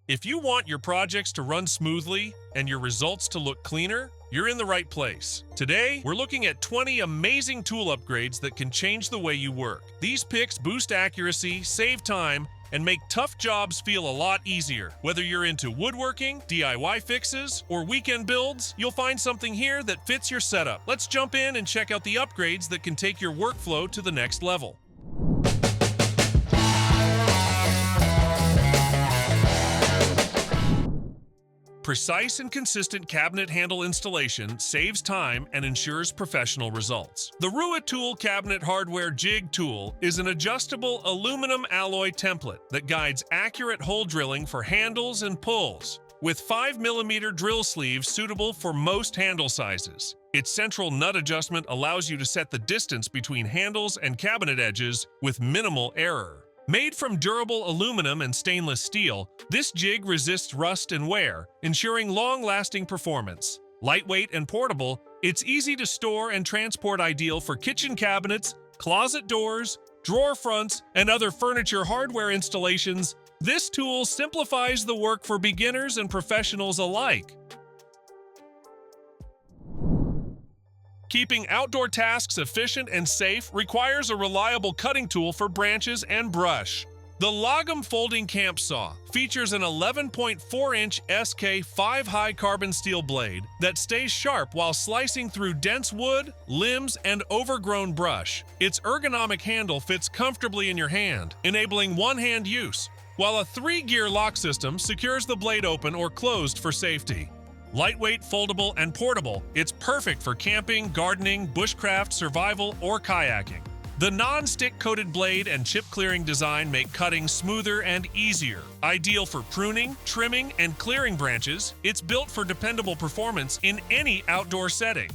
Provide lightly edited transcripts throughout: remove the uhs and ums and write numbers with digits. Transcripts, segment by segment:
If you want your projects to run smoothly and your results to look cleaner, you're in the right place. Today, we're looking at 20 amazing tool upgrades that can change the way you work. These picks boost accuracy, save time, and make tough jobs feel a lot easier. Whether you're into woodworking, DIY fixes, or weekend builds, you'll find something here that fits your setup. Let's jump in and check out the upgrades that can take your workflow to the next level. Precise and consistent cabinet handle installation saves time and ensures professional results. The RUITOOL Cabinet Hardware Jig Tool is an adjustable aluminum alloy template that guides accurate hole drilling for handles and pulls, with 5mm drill sleeves suitable for most handle sizes. Its central nut adjustment allows you to set the distance between handles and cabinet edges with minimal error. Made from durable aluminum and stainless steel, this jig resists rust and wear, ensuring long-lasting performance. Lightweight and portable, it's easy to store and transport, ideal for kitchen cabinets, closet doors, drawer fronts, and other furniture hardware installations. This tool simplifies the work for beginners and professionals alike. Keeping outdoor tasks efficient and safe requires a reliable cutting tool for branches and brush. The LAGOM Folding Camp Saw features an 11.4-inch SK 5-high carbon steel blade that stays sharp while slicing through dense wood, limbs, and overgrown brush. Its ergonomic handle fits comfortably in your hand, enabling one-hand use, while a 3-gear lock system secures the blade open or closed for safety. Lightweight, foldable, and portable, it's perfect for camping, gardening, bushcraft, survival, or kayaking. The non-stick coated blade and chip-clearing design make cutting smoother and easier. Ideal for pruning, trimming, and clearing branches, it's built for dependable performance in any outdoor setting.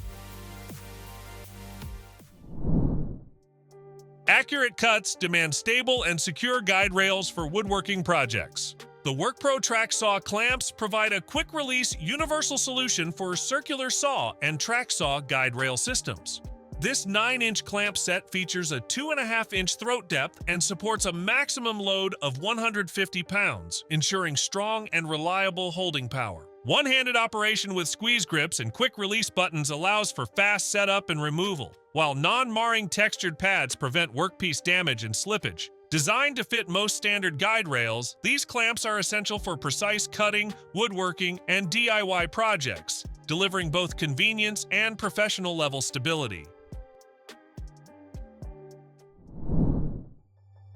Accurate cuts demand stable and secure guide rails for woodworking projects. The WORKPRO track saw clamps provide a quick-release universal solution for circular saw and track saw guide rail systems. This 9-inch clamp set features a 2.5-inch throat depth and supports a maximum load of 150 pounds, ensuring strong and reliable holding power. One-handed operation with squeeze grips and quick-release buttons allows for fast setup and removal, while non-marring textured pads prevent workpiece damage and slippage. Designed to fit most standard guide rails, these clamps are essential for precise cutting, woodworking, and DIY projects, delivering both convenience and professional-level stability.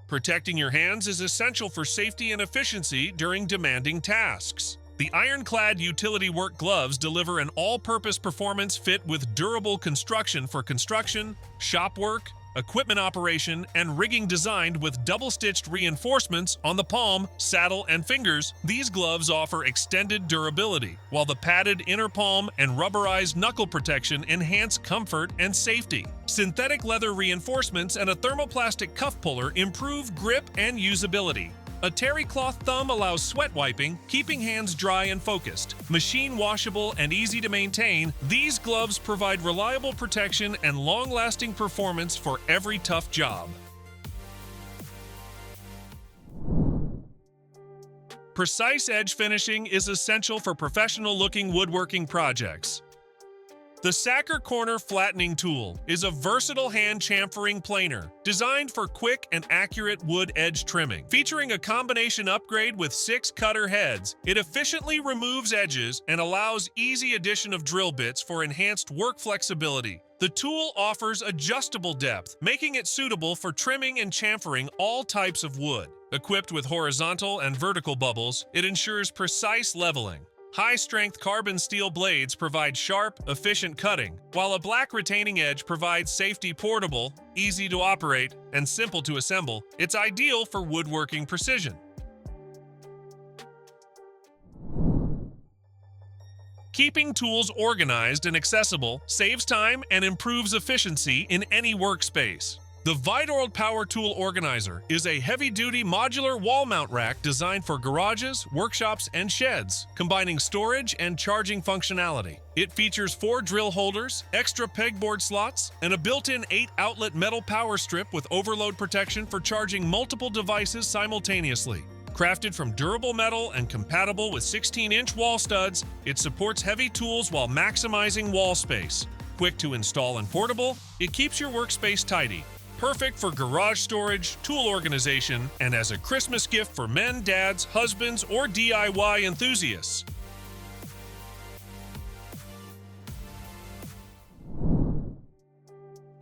Protecting your hands is essential for safety and efficiency during demanding tasks. The Ironclad utility work gloves deliver an all-purpose performance fit with durable construction for construction, shop work, equipment operation, and rigging. Designed with double-stitched reinforcements on the palm, saddle, and fingers, these gloves offer extended durability, while the padded inner palm and rubberized knuckle protection enhance comfort and safety. Synthetic leather reinforcements and a thermoplastic cuff puller improve grip and usability. A terry cloth thumb allows sweat wiping, keeping hands dry and focused. Machine washable and easy to maintain, these gloves provide reliable protection and long-lasting performance for every tough job. Precise edge finishing is essential for professional-looking woodworking projects. The Sacker Corner Flattening Tool is a versatile hand chamfering planer designed for quick and accurate wood edge trimming. Featuring a combination upgrade with 6 cutter heads, it efficiently removes edges and allows easy addition of drill bits for enhanced work flexibility. The tool offers adjustable depth, making it suitable for trimming and chamfering all types of wood. Equipped with horizontal and vertical bubbles, it ensures precise leveling. High-strength carbon steel blades provide sharp, efficient cutting, while a black retaining edge provides safety. Portable, easy to operate, and simple to assemble, it's ideal for woodworking precision. Keeping tools organized and accessible saves time and improves efficiency in any workspace. The Veitorld Power Tool Organizer is a heavy-duty modular wall mount rack designed for garages, workshops, and sheds, combining storage and charging functionality. It features 4 drill holders, extra pegboard slots, and a built-in 8-outlet metal power strip with overload protection for charging multiple devices simultaneously. Crafted from durable metal and compatible with 16-inch wall studs, it supports heavy tools while maximizing wall space. Quick to install and portable, it keeps your workspace tidy. Perfect for garage storage, tool organization, and as a Christmas gift for men, dads, husbands, or DIY enthusiasts.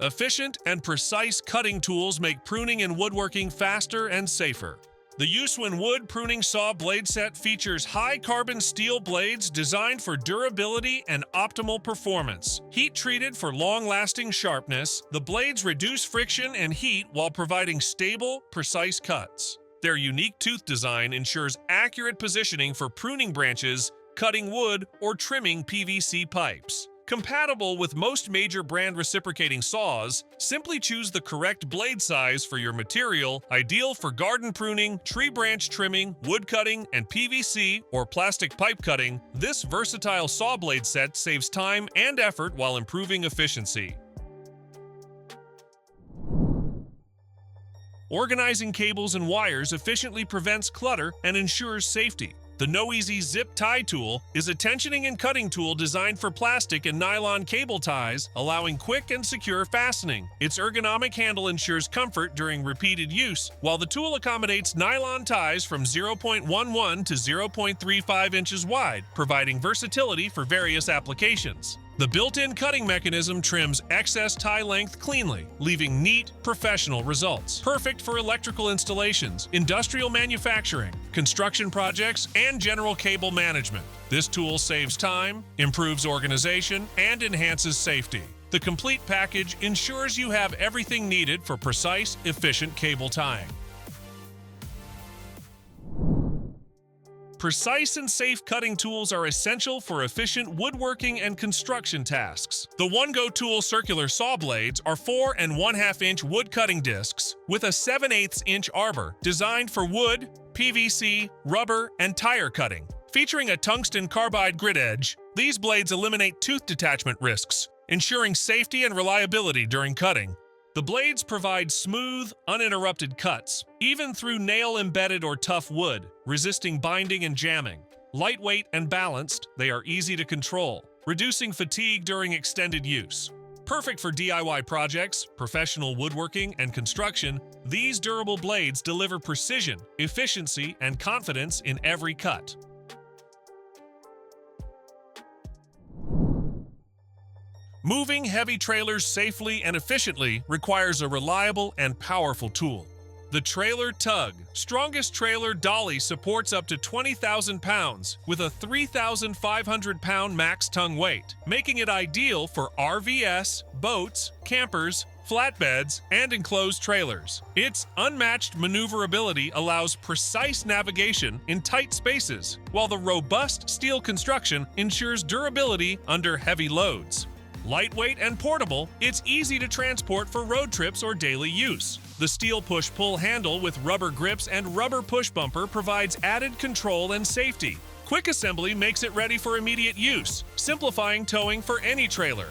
Efficient and precise cutting tools make pruning and woodworking faster and safer. The USEWIN wood pruning saw blade set features high-carbon steel blades designed for durability and optimal performance. Heat-treated for long-lasting sharpness, the blades reduce friction and heat while providing stable, precise cuts. Their unique tooth design ensures accurate positioning for pruning branches, cutting wood, or trimming PVC pipes. Compatible with most major brand reciprocating saws, simply choose the correct blade size for your material, ideal for garden pruning, tree branch trimming, wood cutting, and PVC or plastic pipe cutting. This versatile saw blade set saves time and effort while improving efficiency. Organizing cables and wires efficiently prevents clutter and ensures safety. The Knoweasy Zip Tie Tool is a tensioning and cutting tool designed for plastic and nylon cable ties, allowing quick and secure fastening. Its ergonomic handle ensures comfort during repeated use, while the tool accommodates nylon ties from 0.11 to 0.35 inches wide, providing versatility for various applications. The built-in cutting mechanism trims excess tie length cleanly, leaving neat, professional results. Perfect for electrical installations, industrial manufacturing, construction projects, and general cable management. This tool saves time, improves organization, and enhances safety. The complete package ensures you have everything needed for precise, efficient cable tying. Precise and safe cutting tools are essential for efficient woodworking and construction tasks. The ONEGOTOOL circular saw blades are 4 1/2-inch wood cutting discs with a 7/8 inch arbor designed for wood, PVC, rubber, and tire cutting. Featuring a tungsten carbide grit edge, these blades eliminate tooth detachment risks, ensuring safety and reliability during cutting. The blades provide smooth, uninterrupted cuts, even through nail-embedded or tough wood, resisting binding and jamming. Lightweight and balanced, they are easy to control, reducing fatigue during extended use. Perfect for DIY projects, professional woodworking, and construction, these durable blades deliver precision, efficiency, and confidence in every cut. Moving heavy trailers safely and efficiently requires a reliable and powerful tool. The Trailer Tug Strongest Trailer Dolly supports up to 20,000 pounds with a 3,500-pound max tongue weight, making it ideal for RVs, boats, campers, flatbeds, and enclosed trailers. Its unmatched maneuverability allows precise navigation in tight spaces, while the robust steel construction ensures durability under heavy loads. Lightweight and portable, it's easy to transport for road trips or daily use. The steel push-pull handle with rubber grips and rubber push bumper provides added control and safety. Quick assembly makes it ready for immediate use, simplifying towing for any trailer.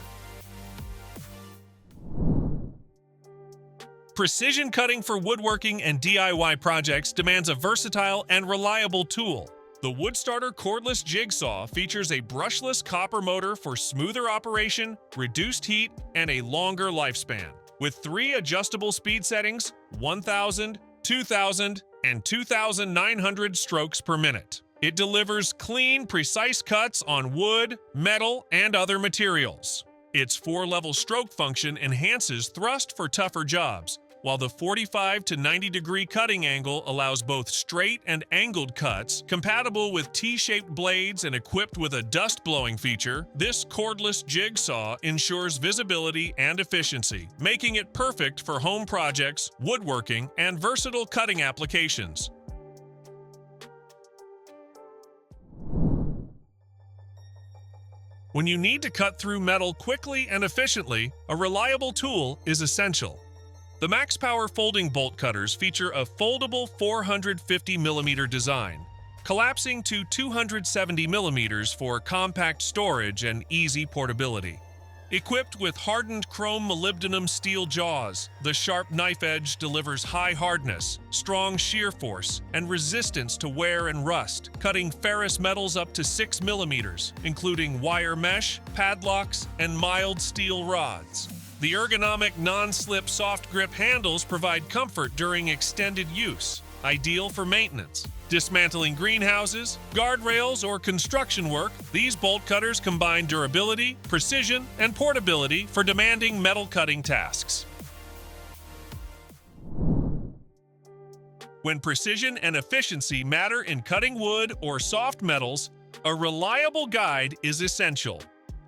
Precision cutting for woodworking and DIY projects demands a versatile and reliable tool. The WOODSTARTER Cordless Jig Saw features a brushless copper motor for smoother operation, reduced heat, and a longer lifespan. With 3 adjustable speed settings, 1,000, 2,000, and 2,900 strokes per minute. It delivers clean, precise cuts on wood, metal, and other materials. Its 4-level stroke function enhances thrust for tougher jobs, while the 45 to 90 degree cutting angle allows both straight and angled cuts. Compatible with T-shaped blades and equipped with a dust blowing feature, this cordless jig saw ensures visibility and efficiency, making it perfect for home projects, woodworking, and versatile cutting applications. When you need to cut through metal quickly and efficiently, a reliable tool is essential. The MAXPOWER folding bolt cutters feature a foldable 450mm design, collapsing to 270mm for compact storage and easy portability. Equipped with hardened chrome molybdenum steel jaws, the sharp knife edge delivers high hardness, strong shear force, and resistance to wear and rust, cutting ferrous metals up to 6 millimeters, including wire mesh, padlocks, and mild steel rods. The ergonomic non-slip soft grip handles provide comfort during extended use, ideal for maintenance. Dismantling greenhouses, guardrails, or construction work, these bolt cutters combine durability, precision, and portability for demanding metal cutting tasks. When precision and efficiency matter in cutting wood or soft metals, a reliable guide is essential.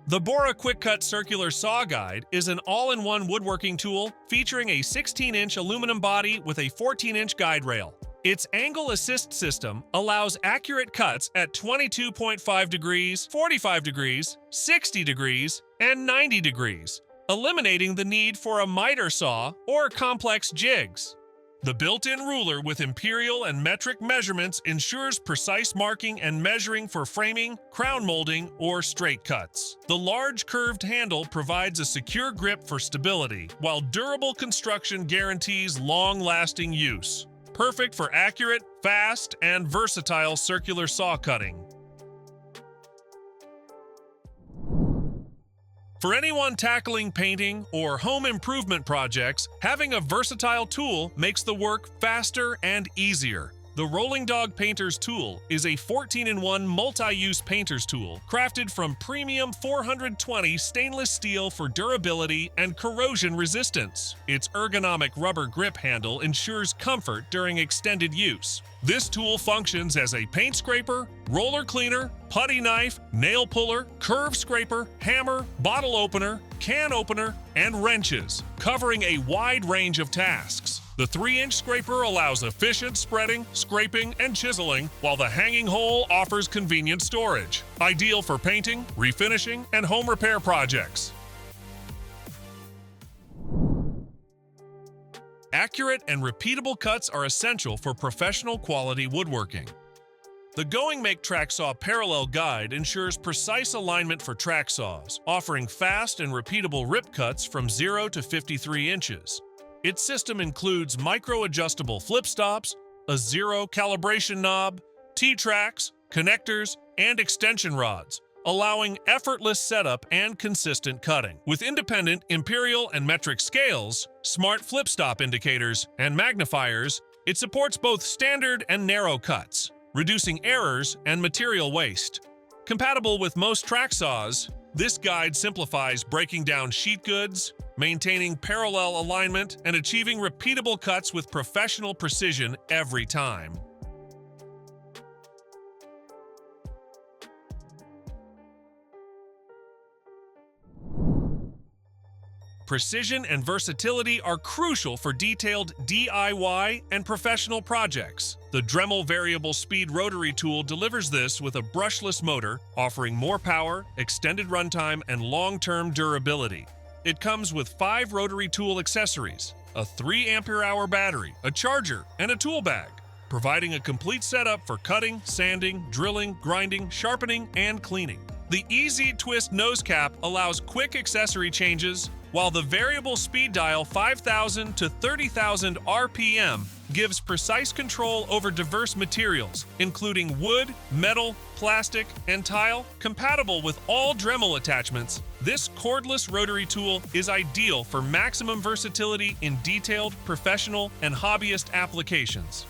The Bora Quick Cut Circular Saw Guide is an all-in-one woodworking tool featuring a 16-inch aluminum body with a 14-inch guide rail. Its angle assist system allows accurate cuts at 22.5 degrees, 45 degrees, 60 degrees, and 90 degrees, eliminating the need for a miter saw or complex jigs. The built-in ruler with imperial and metric measurements ensures precise marking and measuring for framing, crown molding, or straight cuts. The large curved handle provides a secure grip for stability, while durable construction guarantees long-lasting use. Perfect for accurate, fast, and versatile circular saw cutting. For anyone tackling painting or home improvement projects, having a versatile tool makes the work faster and easier. The ROLLINGDOG Painter's Tool is a 14-in-1 multi-use painter's tool crafted from premium 420 stainless steel for durability and corrosion resistance. Its ergonomic rubber grip handle ensures comfort during extended use. This tool functions as a paint scraper, roller cleaner, putty knife, nail puller, curve scraper, hammer, bottle opener, can opener, and wrenches, covering a wide range of tasks. The 3-inch scraper allows efficient spreading, scraping, and chiseling, while the hanging hole offers convenient storage, ideal for painting, refinishing, and home repair projects. Accurate and repeatable cuts are essential for professional quality woodworking. The Goingmake track saw parallel guide ensures precise alignment for track saws, offering fast and repeatable rip cuts from 0 to 53 inches. Its system includes micro-adjustable flip stops, a zero calibration knob, T-tracks, connectors, and extension rods, allowing effortless setup and consistent cutting. With independent imperial and metric scales, smart flip stop indicators, and magnifiers, it supports both standard and narrow cuts, reducing errors and material waste. Compatible with most track saws, this guide simplifies breaking down sheet goods, maintaining parallel alignment, and achieving repeatable cuts with professional precision every time. Precision and versatility are crucial for detailed DIY and professional projects. The Dremel variable speed rotary tool delivers this with a brushless motor, offering more power, extended runtime, and long-term durability. It comes with 5 rotary tool accessories, a 3 ampere-hour battery, a charger, and a tool bag, providing a complete setup for cutting, sanding, drilling, grinding, sharpening, and cleaning. The Easy Twist nose cap allows quick accessory changes, while the variable speed dial 5,000 to 30,000 RPM gives precise control over diverse materials, including wood, metal, plastic, and tile. Compatible with all Dremel attachments, this cordless rotary tool is ideal for maximum versatility in detailed, professional, and hobbyist applications.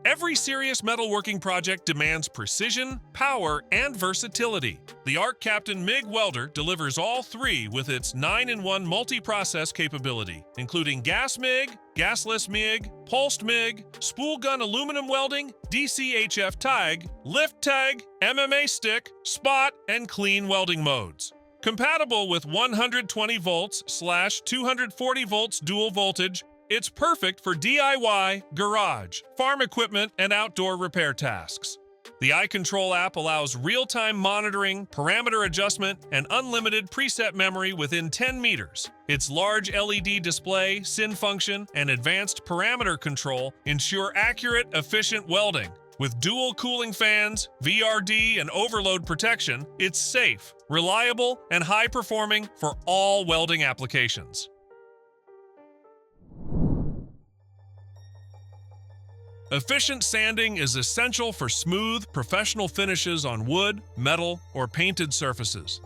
Every serious metalworking project demands precision, power, and versatility. The ARCCAPTAIN MIG welder delivers all 3 with its 9-in-1 multi-process capability, including gas MIG, gasless MIG, pulsed MIG, spool gun aluminum welding, DCHF tag, lift tag, MMA stick, spot, and clean welding modes. Compatible with 120 volts / 240 volts dual voltage, it's perfect for DIY, garage, farm equipment, and outdoor repair tasks. The iControl app allows real-time monitoring, parameter adjustment, and unlimited preset memory within 10 meters. Its large LED display, SYN function, and advanced parameter control ensure accurate, efficient welding. With dual cooling fans, VRD, and overload protection, it's safe, reliable, and high-performing for all welding applications. Efficient sanding is essential for smooth, professional finishes on wood, metal, or painted surfaces.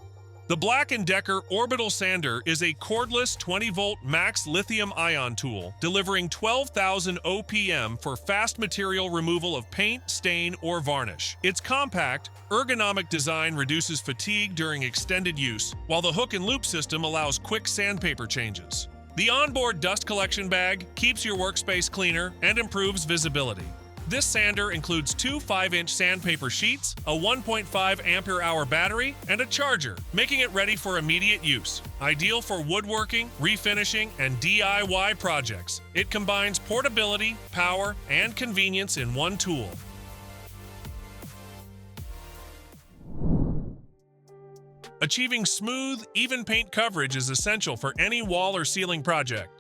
The BLACK+DECKER Orbital Sander is a cordless 20-volt max lithium-ion tool, delivering 12,000 OPM for fast material removal of paint, stain, or varnish. Its compact, ergonomic design reduces fatigue during extended use, while the hook and loop system allows quick sandpaper changes. The onboard dust collection bag keeps your workspace cleaner and improves visibility. This sander includes two 5-inch sandpaper sheets, a 1.5 ampere-hour battery, and a charger, making it ready for immediate use. Ideal for woodworking, refinishing, and DIY projects, it combines portability, power, and convenience in one tool. Achieving smooth, even paint coverage is essential for any wall or ceiling project.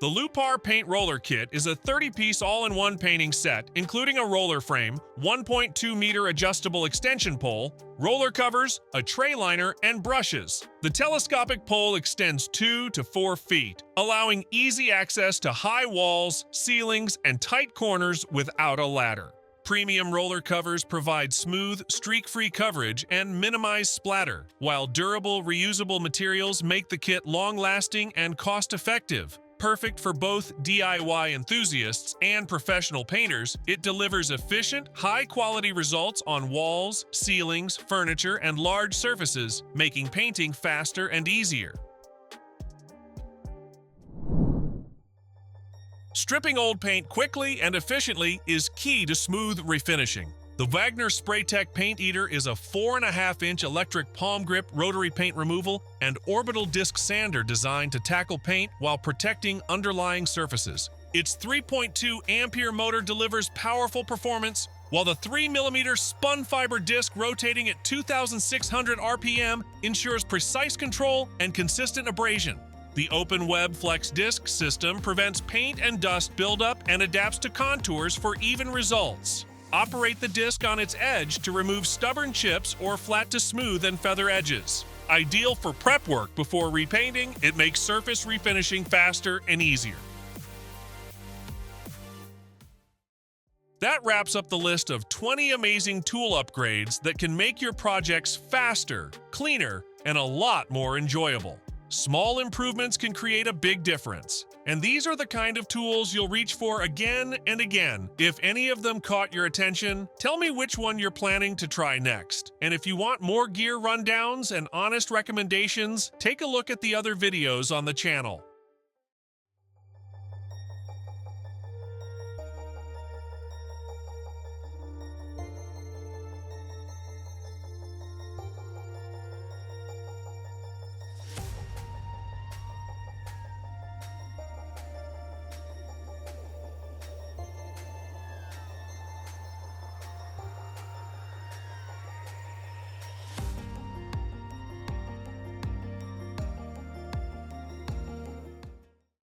The Lupar Paint Roller Kit is a 30-piece all-in-one painting set, including a roller frame, 1.2-meter adjustable extension pole, roller covers, a tray liner, and brushes. The telescopic pole extends 2 to 4 feet, allowing easy access to high walls, ceilings, and tight corners without a ladder. Premium roller covers provide smooth, streak-free coverage and minimize splatter, while durable, reusable materials make the kit long-lasting and cost-effective. Perfect for both DIY enthusiasts and professional painters, it delivers efficient, high-quality results on walls, ceilings, furniture, and large surfaces, making painting faster and easier. Stripping old paint quickly and efficiently is key to smooth refinishing. The Wagner Spraytech PaintEater is a 4.5-inch electric palm grip rotary paint removal and orbital disc sander designed to tackle paint while protecting underlying surfaces. Its 3.2 ampere motor delivers powerful performance, while the 3mm spun fiber disc rotating at 2,600 RPM ensures precise control and consistent abrasion. The open web flex disc system prevents paint and dust buildup and adapts to contours for even results. Operate the disc on its edge to remove stubborn chips or flat to smooth and feather edges. Ideal for prep work before repainting, it makes surface refinishing faster and easier. That wraps up the list of 20 amazing tool upgrades that can make your projects faster, cleaner, and a lot more enjoyable. Small improvements can create a big difference, and these are the kind of tools you'll reach for again and again. If any of them caught your attention, tell me which one you're planning to try next. And if you want more gear rundowns and honest recommendations, take a look at the other videos on the channel.